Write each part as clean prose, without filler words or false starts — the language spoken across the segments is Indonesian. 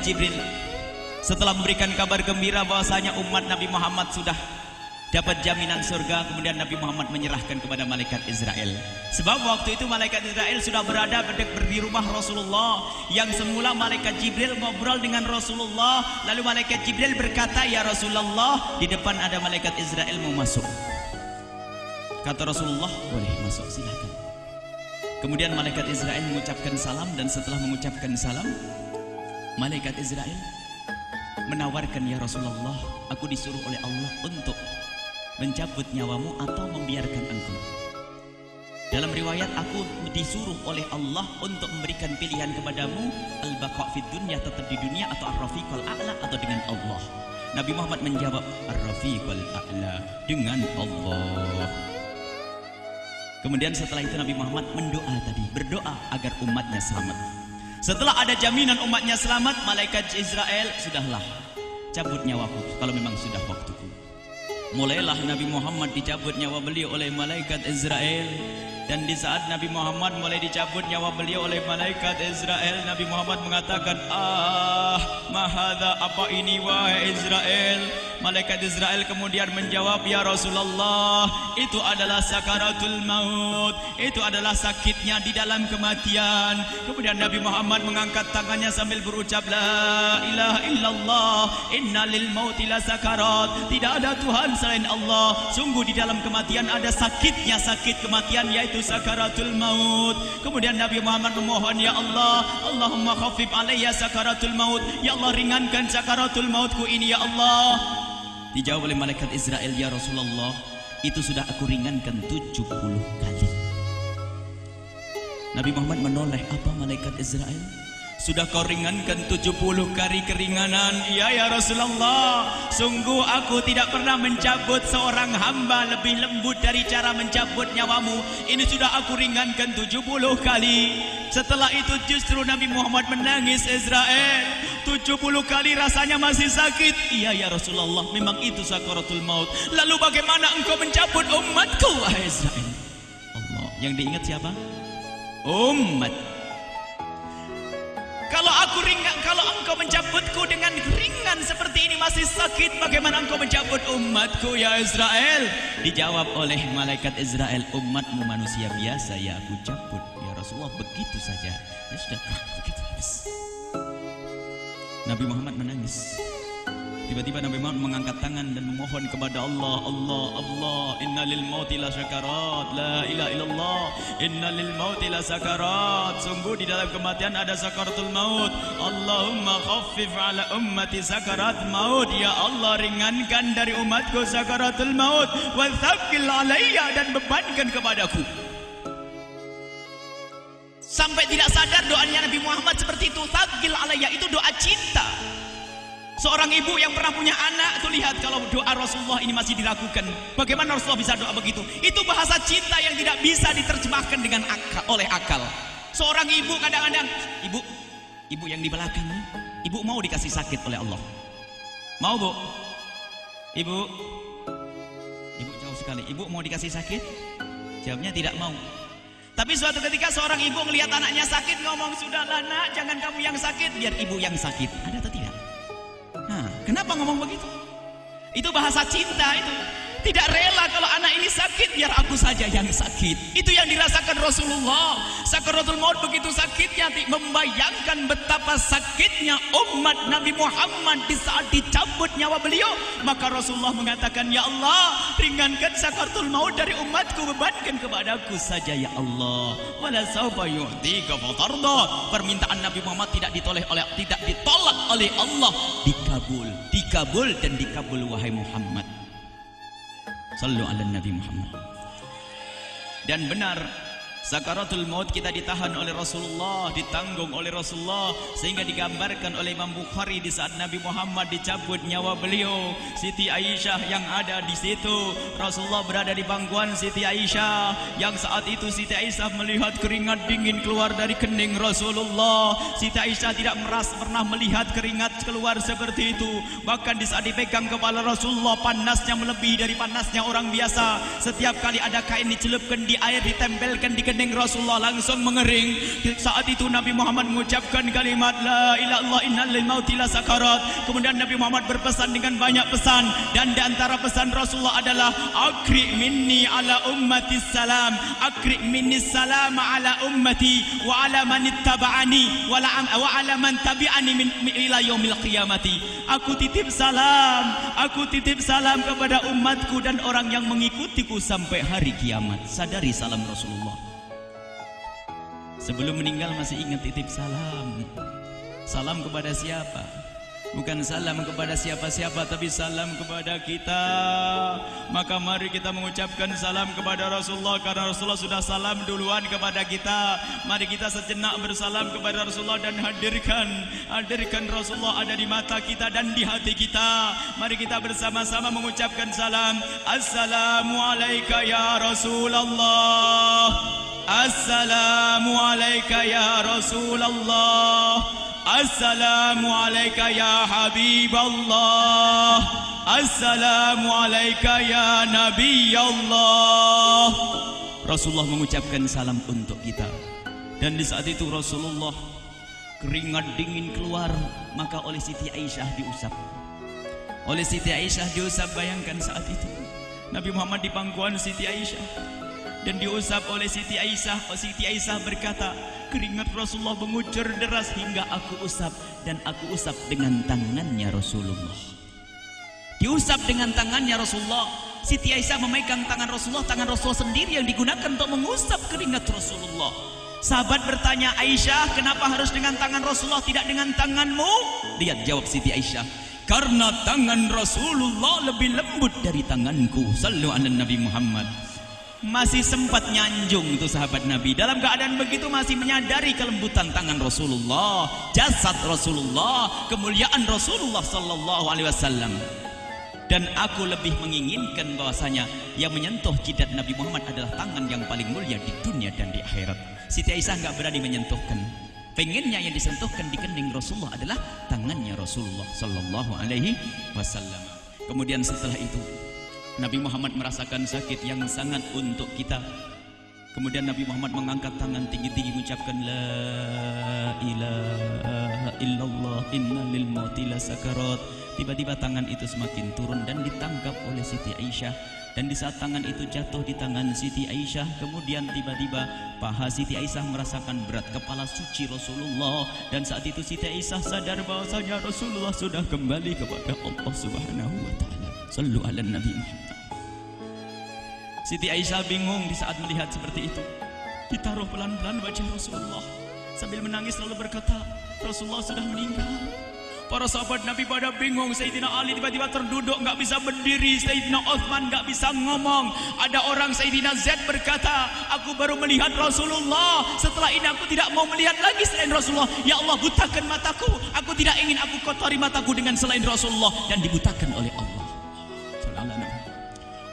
Jibril setelah memberikan kabar gembira bahwasanya umat Nabi Muhammad sudah dapat jaminan surga, kemudian Nabi Muhammad menyerahkan kepada malaikat Israel. Sebab waktu itu malaikat Israel sudah berada di rumah Rasulullah. Yang semula malaikat Jibril ngobrol dengan Rasulullah, lalu malaikat Jibril berkata, "Ya Rasulullah, di depan ada malaikat Israel mau masuk." Kata Rasulullah, "Boleh masuk, silakan." Kemudian malaikat Israel mengucapkan salam, dan setelah mengucapkan salam, malaikat Israel menawarkan, "Ya Rasulullah, aku disuruh oleh Allah untuk mencabut nyawamu atau membiarkan engkau." Dalam riwayat, aku disuruh oleh Allah untuk memberikan pilihan kepadamu, al-baqa fid dunya, tetap di dunia, atau ar-rafiqal a'la, atau dengan Allah. Nabi Muhammad menjawab, ar-rafiqal a'la, dengan Allah. Kemudian setelah itu Nabi Muhammad berdoa agar umatnya selamat. Setelah ada jaminan umatnya selamat, malaikat Israel, "Sudahlah, cabut nyawaku kalau memang sudah waktuku." Mulailah Nabi Muhammad dicabut nyawa beliau oleh malaikat Israel. Dan di saat Nabi Muhammad mulai dicabut nyawa beliau oleh malaikat Israel, Nabi Muhammad mengatakan, mahadha, apa ini wahai Israel? Malaikat Israel kemudian menjawab, "Ya Rasulullah, itu adalah sakaratul maut, itu adalah sakitnya di dalam kematian." Kemudian Nabi Muhammad mengangkat tangannya sambil berucap, "La ilaha illallah, inna lil mauti la sakarat." Tidak ada Tuhan selain Allah, sungguh di dalam kematian ada sakitnya, sakit kematian, yaitu sakaratul maut. Kemudian Nabi Muhammad memohon, "Ya Allah, Allahumma khafif alayya sakaratul maut." Ya Allah, ringankan sakaratul mautku ini, ya Allah. Dijawab oleh malaikat Israel, "Ya Rasulullah, itu sudah aku ringankan 70 kali." Nabi Muhammad menoleh, "Apa malaikat Israel? Sudah kau ringankan 70 kali keringanan?" "Iya ya Rasulullah, sungguh aku tidak pernah mencabut seorang hamba lebih lembut dari cara mencabut nyawamu. Ini sudah aku ringankan 70 kali. Setelah itu justru Nabi Muhammad menangis, "Israel, 70 kali rasanya masih sakit." "Iya ya Rasulullah, memang itu sakaratul maut." "Lalu bagaimana engkau mencabut umatku, wahai Israel?" Allah, yang diingat siapa? Umat. Kalau engkau mencabutku dengan ringan seperti ini masih sakit, bagaimana engkau mencabut umatku, ya Israel? Dijawab oleh malaikat Israel, "Umatmu manusia biasa, ya aku cabut." "Ya Rasulullah, begitu saja." "Ya sudah, begitu habis." Nabi Muhammad menangis. Tiba-tiba Nabi Muhammad mengangkat tangan dan memohon kepada Allah, "Allah, Allah, inna lil mauti la sakarat, la ilaha illallah, inna lil mauti la sakarat." Sungguh di dalam kematian ada sakaratul maut. Allahumma khaffif ala ummati sakarat maut. Ya Allah, ringankan dari umatku sakaratul maut. Wa thaqqil alayya, dan bebankan kepadaku. Sampai tidak sadar doanya Nabi Muhammad seperti itu. Thaqqil alayya itu doa cinta. Seorang ibu yang pernah punya anak, tuh lihat kalau doa Rasulullah ini masih dilakukan. Bagaimana Rasulullah bisa doa begitu? Itu bahasa cinta yang tidak bisa diterjemahkan dengan oleh akal. Seorang ibu kadang-kadang, ibu yang di belakang nih, ibu mau dikasih sakit oleh Allah? Mau, Bu? Ibu jauh sekali. Ibu mau dikasih sakit? Jawabnya tidak mau. Tapi suatu ketika seorang ibu melihat anaknya sakit, ngomong, "Sudahlah nak, jangan kamu yang sakit, biar ibu yang sakit." Ada atau tidak? Kenapa ngomong begitu? Itu bahasa cinta itu. Tidak rela kalau anak ini sakit, biar aku saja yang sakit. Itu yang dirasakan Rasulullah. Sakaratul maut begitu sakitnya, membayangkan betapa sakitnya umat Nabi Muhammad di saat dicabut nyawa beliau. Maka Rasulullah mengatakan, "Ya Allah, ringankan sakaratul maut dari umatku, bebankan kepadaku saja ya Allah. Wala sawfa yu'tika fatarda." Permintaan Nabi Muhammad tidak ditolak oleh Allah, dikabul dan dikabul, wahai Muhammad. Sallu ala Nabi Muhammad. Dan benar, sakaratul maut kita ditahan oleh Rasulullah, ditanggung oleh Rasulullah, sehingga digambarkan oleh Imam Bukhari di saat Nabi Muhammad dicabut nyawa beliau, Siti Aisyah yang ada di situ. Rasulullah berada di pangkuan Siti Aisyah, yang saat itu Siti Aisyah melihat keringat dingin keluar dari kening Rasulullah. Siti Aisyah tidak pernah melihat keringat keluar seperti itu. Bahkan di saat dipegang kepala Rasulullah, panasnya melebihi dari panasnya orang biasa. Setiap kali ada kain dicelupkan di air, ditempelkan di kening kening Rasulullah langsung mengering. Saat itu Nabi Muhammad mengucapkan kalimat la ilaha illallah innal lil mauti lasakarat. Kemudian Nabi Muhammad berpesan dengan banyak pesan, dan di antara pesan Rasulullah adalah akri minni ala ummati salam, akri minni salam ala ummati wa ala man ittaba'ani wa ala man tabi'ani min ila yaumil qiyamati. Aku titip salam kepada umatku dan orang yang mengikutiku sampai hari kiamat. Sadari salam Rasulullah. Sebelum meninggal masih ingat titip salam. Salam kepada siapa? Bukan salam kepada siapa-siapa, tapi salam kepada kita. Maka mari kita mengucapkan salam kepada Rasulullah, karena Rasulullah sudah salam duluan kepada kita. Mari kita sejenak bersalam kepada Rasulullah dan hadirkan Rasulullah ada di mata kita dan di hati kita. Mari kita bersama-sama mengucapkan salam. Assalamualaikum ya Rasulullah. Assalamualaikum ya Rasulullah. Assalamualaikum ya Habiballah. Assalamualaikum ya Nabi Allah. Rasulullah mengucapkan salam untuk kita. Dan di saat itu Rasulullah keringat dingin keluar, maka oleh Siti Aisyah diusap. Oleh Siti Aisyah diusap, bayangkan saat itu Nabi Muhammad di pangkuan Siti Aisyah dan diusap oleh Siti Aisyah. Siti Aisyah berkata, keringat Rasulullah mengucur deras hingga aku usap, dan aku usap dengan tangannya Rasulullah. Diusap dengan tangannya Rasulullah. Siti Aisyah memegang tangan Rasulullah sendiri yang digunakan untuk mengusap keringat Rasulullah. Sahabat bertanya, Aisyah, kenapa harus dengan tangan Rasulullah tidak dengan tanganmu? Lihat jawab Siti Aisyah, karena tangan Rasulullah lebih lembut dari tanganku. Sallu ala Nabi Muhammad. Masih sempat nyanjung itu sahabat Nabi. Dalam keadaan begitu masih menyadari kelembutan tangan Rasulullah, jasad Rasulullah, kemuliaan Rasulullah sallallahu alaihi wasallam. Dan aku lebih menginginkan bahwasanya yang menyentuh jidat Nabi Muhammad adalah tangan yang paling mulia di dunia dan di akhirat. Siti Aisyah enggak berani menyentuhkan. Pengennya yang disentuhkan di kening Rasulullah adalah tangannya Rasulullah sallallahu alaihi wasallam. Kemudian setelah itu Nabi Muhammad merasakan sakit yang sangat untuk kita. Kemudian Nabi Muhammad mengangkat tangan tinggi-tinggi mengucapkan la ilaha illallah inna lil mauti lasakarat. Tiba-tiba tangan itu semakin turun dan ditangkap oleh Siti Aisyah. Dan di saat tangan itu jatuh di tangan Siti Aisyah, kemudian tiba-tiba paha Siti Aisyah merasakan berat kepala suci Rasulullah. Dan saat itu Siti Aisyah sadar bahwasanya Rasulullah sudah kembali kepada Allah Subhanahu wa taala. Sallu ala Nabi Muhammad. Siti Aisyah bingung di saat melihat seperti itu. Ditaruh pelan-pelan wajah Rasulullah, sambil menangis lalu berkata, Rasulullah sudah meninggal. Para sahabat Nabi pada bingung. Sayyidina Ali tiba-tiba terduduk, nggak bisa berdiri. Sayyidina Uthman nggak bisa ngomong. Ada orang, Sayyidina Zaid berkata, aku baru melihat Rasulullah. Setelah ini aku tidak mau melihat lagi selain Rasulullah. Ya Allah, butakan mataku. Aku tidak ingin aku kotori mataku dengan selain Rasulullah. Dan dibutakan oleh Allah.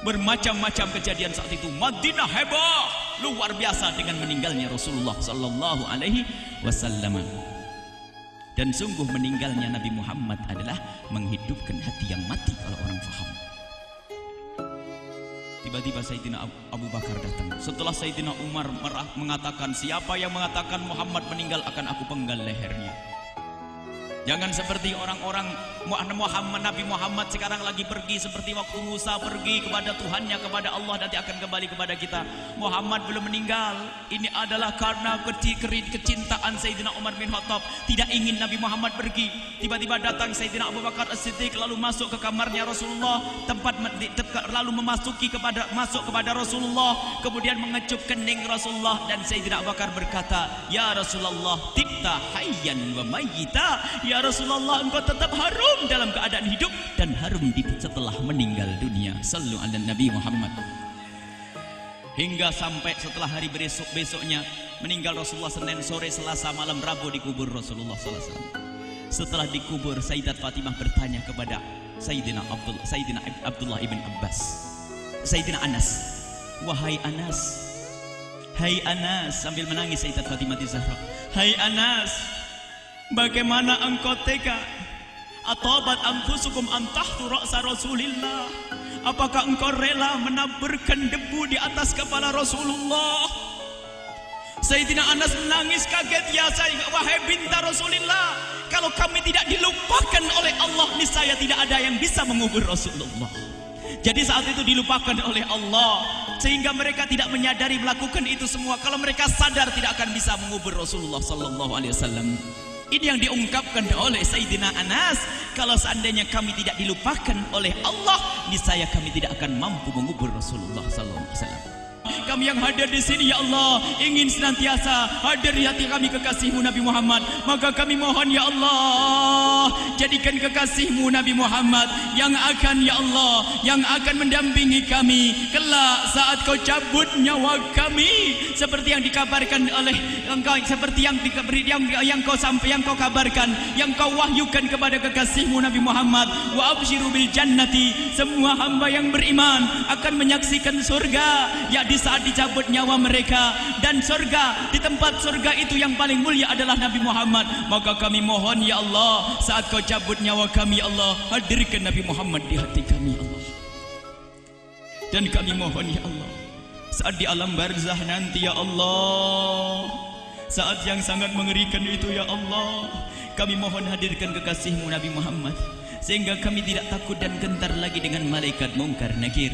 Bermacam-macam kejadian saat itu. Madinah heboh, luar biasa dengan meninggalnya Rasulullah sallallahu alaihi wasallam. Dan sungguh meninggalnya Nabi Muhammad adalah menghidupkan hati yang mati kalau orang faham. Tiba-tiba Sayyidina Abu Bakar datang. Setelah Sayyidina Umar mengatakan, siapa yang mengatakan Muhammad meninggal akan aku penggal lehernya. Jangan seperti orang-orang Nabi Muhammad sekarang lagi pergi seperti waktu Musa pergi kepada Tuhannya, kepada Allah, nanti akan kembali kepada kita. Muhammad belum meninggal. Ini adalah karena kecintaan Sayyidina Umar bin Khattab, tidak ingin Nabi Muhammad pergi. Tiba-tiba datang Sayyidina Abu Bakar As-Siddiq lalu masuk ke kamarnya Rasulullah, lalu masuk kepada Rasulullah, kemudian mengecup kening Rasulullah. Dan Sayyidina Abu Bakar berkata, ya Rasulullah, tibta hayyan wa mayyita. Ya Rasulullah, engkau tetap harum dalam keadaan hidup dan harum setelah meninggal dunia. Sallu ala Nabi Muhammad. Hingga sampai setelah hari besoknya meninggal Rasulullah, Senin sore, Selasa malam, Rabu dikubur Rasulullah sallallahu alaihi wasallam. Setelah dikubur, Sayyidat Fatimah bertanya kepada Sayyidina Abdullah ibn Abbas, Sayyidina Anas, wahai Anas, hai Anas, sambil menangis Sayyidat Fatimah Zahra, hai Anas, bagaimana engkau tega? Atabat anfusukum antahtu ra'sa Rasulillah. Apakah engkau rela menaburkan debu di atas kepala Rasulullah? Sayyidina Anas menangis kaget, ya wahai binta Rasulullah, kalau kami tidak dilupakan oleh Allah, niscaya tidak ada yang bisa mengubur Rasulullah. Jadi saat itu dilupakan oleh Allah, sehingga mereka tidak menyadari melakukan itu semua. Kalau mereka sadar, tidak akan bisa mengubur Rasulullah sallallahu alaihi wasallam. Ini yang diungkapkan oleh Sayyidina Anas, kalau seandainya kami tidak dilupakan oleh Allah, niscaya kami tidak akan mampu mengubur Rasulullah sallallahu alaihi wasallam. Kami yang hadir di sini, ya Allah, ingin senantiasa hadir di hati kami kekasih-Mu Nabi Muhammad. Maka kami mohon, ya Allah, jadikan kekasih-Mu Nabi Muhammad yang akan, ya Allah, yang akan mendampingi kami kelak saat Kau cabut nyawa kami, seperti yang dikabarkan oleh Engkau, seperti yang Kau kabarkan, yang Kau wahyukan kepada kekasih-Mu Nabi Muhammad. Wa absyiru bil jannati, semua hamba yang beriman akan menyaksikan surga, ya di saat dicabut nyawa mereka, dan surga, di tempat surga itu yang paling mulia adalah Nabi Muhammad. Maka kami mohon, ya Allah, saat Kau cabut nyawa kami, ya Allah, hadirkan Nabi Muhammad di hati kami, ya Allah. Dan kami mohon, ya Allah, saat di alam barzah nanti, ya Allah, saat yang sangat mengerikan itu, ya Allah, kami mohon hadirkan kekasih-Mu Nabi Muhammad, sehingga kami tidak takut dan gentar lagi dengan malaikat mungkar nakir.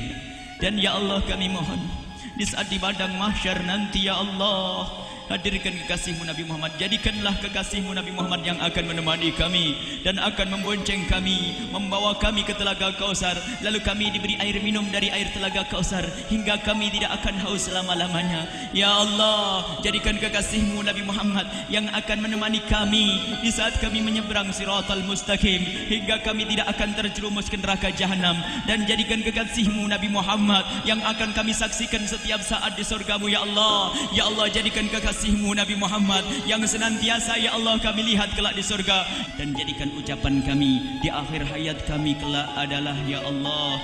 Dan ya Allah, kami mohon di saat di padang mahsyar nanti, ya Allah, hadirkan kekasih-Mu Nabi Muhammad. Jadikanlah kekasih-Mu Nabi Muhammad yang akan menemani kami dan akan membonceng kami, membawa kami ke telaga Kausar. Lalu kami diberi air minum dari air telaga Kausar hingga kami tidak akan haus selama-lamanya. Ya Allah, jadikan kekasih-Mu Nabi Muhammad yang akan menemani kami di saat kami menyeberang Siratal Mustaqim hingga kami tidak akan terjerumus ke neraka jahanam. Dan jadikan kekasih-Mu Nabi Muhammad yang akan kami saksikan setiap saat di surga-Mu, ya Allah. Ya Allah, jadikan kekasih-Mu Nabi Muhammad yang senantiasa, ya Allah, kami lihat kelak di surga. Dan jadikan ucapan kami di akhir hayat kami kelak adalah, ya Allah,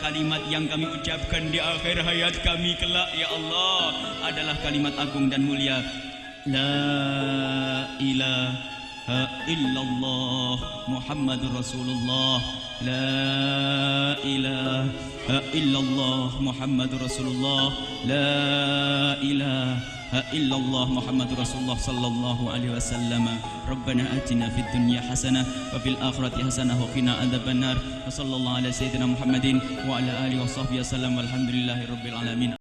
kalimat yang kami ucapkan di akhir hayat kami kelak, ya Allah, adalah kalimat agung dan mulia, la ilaha illallah Muhammadur Rasulullah, la ilaha illallah Muhammadur Rasulullah, la ilaha illallah Muhammadur Rasulullah sallallahu alaihi wasallam. Rabbana atina fid dunya hasanah wa fil akhirati hasanah wa qina adzabannar. Wa sallallahu ala sayyidina Muhammadin wa ala alihi wa sahbihi wasallam. Walhamdulillahi rabbil alamin.